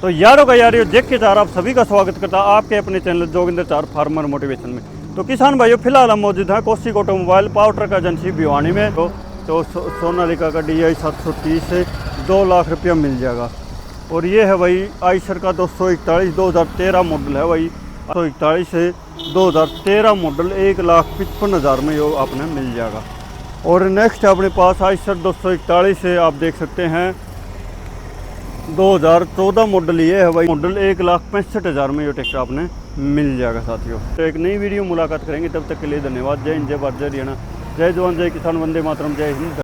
तो यारों का यार देख के चार आप सभी का स्वागत करता है आपके अपने चैनल जोगिंदर चार फार्मर मोटिवेशन में। तो किसान भाइयों फिलहाल हम मौजूद हैं कोस्टिक automobile power truck agency Bhiwani में। तो सोनालिका का DI 730 से 2 लाख रुपया मिल जाएगा। और ये है भाई आइशर का 241 2013 मॉडल है भाई। 241 से 2013 मॉडल 1,55,000 में ये आपने मिल जाएगा। और नेक्स्ट है अपने पास आइशर 241 से आप देख सकते हैं 2014 मॉडल ये है भाई। मॉडल 1,65,000 में ये ट्रैक्टर आपने मिल जाएगा साथियों। तो एक नई वीडियो मुलाकात करेंगे, तब तक के लिए धन्यवाद। जय हिंद, जय भारत, जय हरियाणा, जय जवान, जय किसान, वंदे मातरम, जय हिंद।